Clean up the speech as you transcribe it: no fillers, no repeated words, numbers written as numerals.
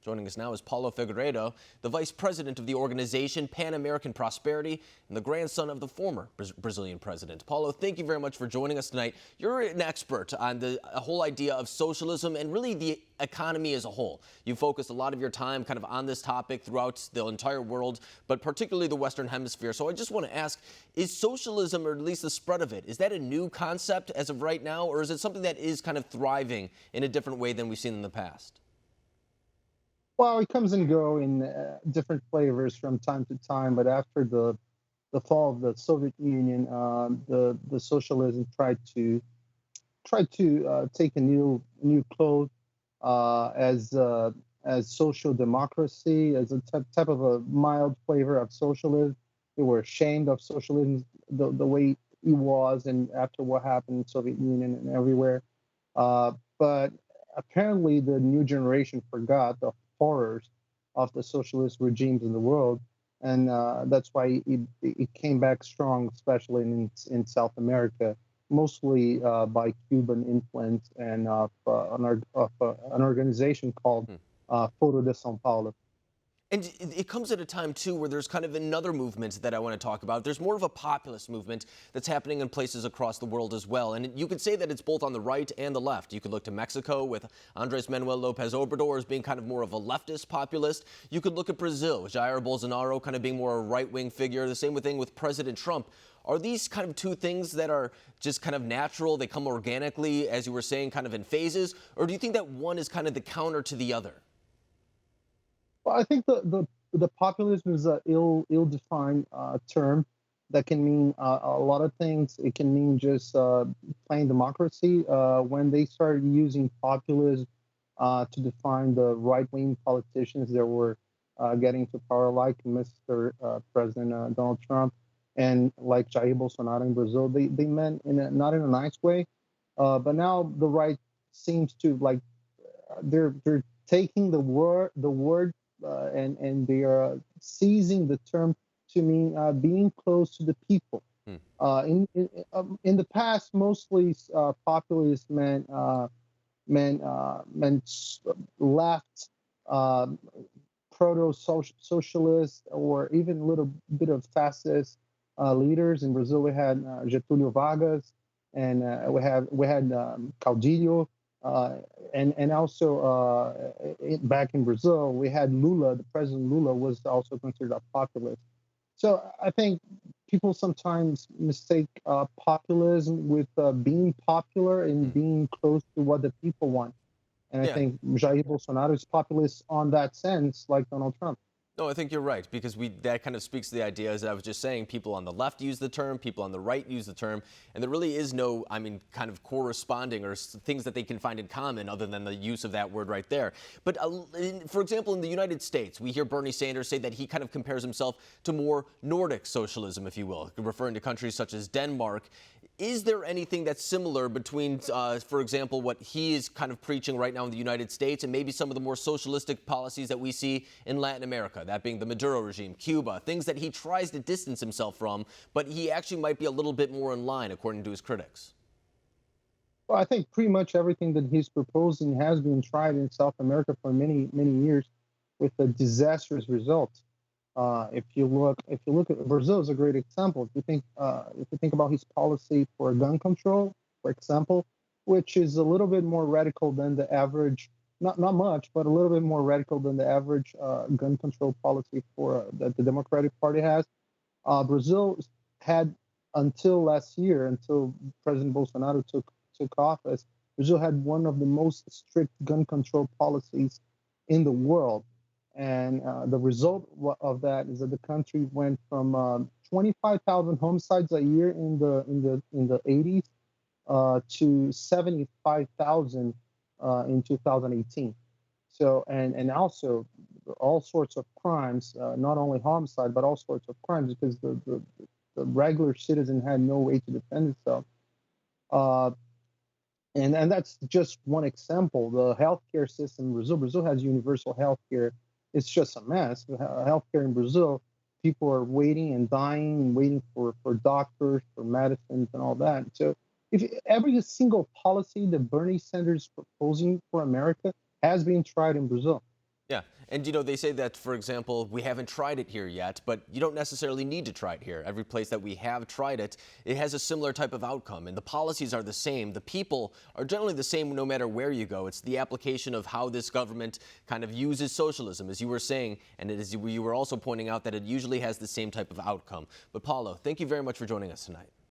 Joining us now is Paulo Figuerido, the vice president of the organization Pan-American Prosperity and the grandson of the former Brazilian president. Paulo, thank you very much for joining us tonight. You're an expert on the whole idea of socialism and really the economy as a whole. You focused a lot of your time kind of on this topic throughout the entire world, but particularly the Western Hemisphere. So I just want to ask, is socialism, or at least the spread of it, is that a new concept as of right now, or is it something that is kind of thriving in a different way than we've seen in the past? Well, it comes and go in different flavors from time to time, but after the fall of the Soviet Union, the socialism tried to take a new clothes as social democracy, as a type of a mild flavor of socialism. They were ashamed of socialism the way it was, and after what happened in Soviet Union and everywhere. But apparently, the new generation forgot the horrors of the socialist regimes in the world, and that's why it came back strong, especially in South America, mostly by Cuban influence and an organization called Foro de São Paulo. And it comes at a time, too, where there's kind of another movement that I want to talk about. There's more of a populist movement that's happening in places across the world as well. And you could say that it's both on the right and the left. You could look to Mexico with Andres Manuel Lopez Obrador as being kind of more of a leftist populist. You could look at Brazil, Jair Bolsonaro kind of being more a right-wing figure. The same thing with President Trump. Are these kind of two things that are just kind of natural? They come organically, as you were saying, kind of in phases? Or do you think that one is kind of the counter to the other? Well, I think the populism is an ill-defined term that can mean a lot of things. It can mean just plain democracy. When they started using populism to define the right-wing politicians that were getting to power, like Mr. President Donald Trump and like Jair Bolsonaro in Brazil, they meant not in a nice way. But now the right seems to like they're taking the word and they are seizing the term to mean being close to the people. In the past, mostly populist meant left, uh, proto-socialist, or even a little bit of fascist leaders. In Brazil, we had Getúlio Vargas, and we had Caudillo, uh, and also back in Brazil, we had Lula. The President Lula was also considered a populist. So I think people sometimes mistake populism with being popular and being close to what the people want. And I Yeah. think Jair Bolsonaro is populist on that sense, like Donald Trump. No, I think you're right, because that kind of speaks to the idea, as I was just saying, people on the left use the term, people on the right use the term, and there really is no, kind of corresponding or things that they can find in common other than the use of that word right there. But for example, in the United States, we hear Bernie Sanders say that he kind of compares himself to more Nordic socialism, if you will, referring to countries such as Denmark. Is there anything that's similar between, for example, what he is kind of preaching right now in the United States and maybe some of the more socialistic policies that we see in Latin America, that being the Maduro regime, Cuba, things that he tries to distance himself from, but he actually might be a little bit more in line, according to his critics? Well, I think pretty much everything that he's proposing has been tried in South America for many years, with a disastrous results. If you look at Brazil is a great example. If you think about his policy for gun control, for example, which is a little bit more radical than the average, not much, but a little bit more radical than the average gun control policy that the Democratic Party has. Brazil had until last year, until President Bolsonaro took office, Brazil had one of the most strict gun control policies in the world. And the result of that is that the country went from 25,000 homicides a year in the 80s to 75,000 in 2018. So and also all sorts of crimes, not only homicide but all sorts of crimes, because the regular citizen had no way to defend itself. Uh, and that's just one example. The healthcare system in Brazil has universal healthcare. It's just a mess. Healthcare in Brazil, people are waiting and dying and waiting for doctors, for medicines, and all that. So if every single policy that Bernie Sanders is proposing for America has been tried in Brazil. Yeah, and they say that, for example, we haven't tried it here yet, but you don't necessarily need to try it here. Every place that we have tried it, it has a similar type of outcome, and the policies are the same. The people are generally the same no matter where you go. It's the application of how this government kind of uses socialism, as you were saying, and as you were also pointing out that it usually has the same type of outcome. But Paulo, thank you very much for joining us tonight.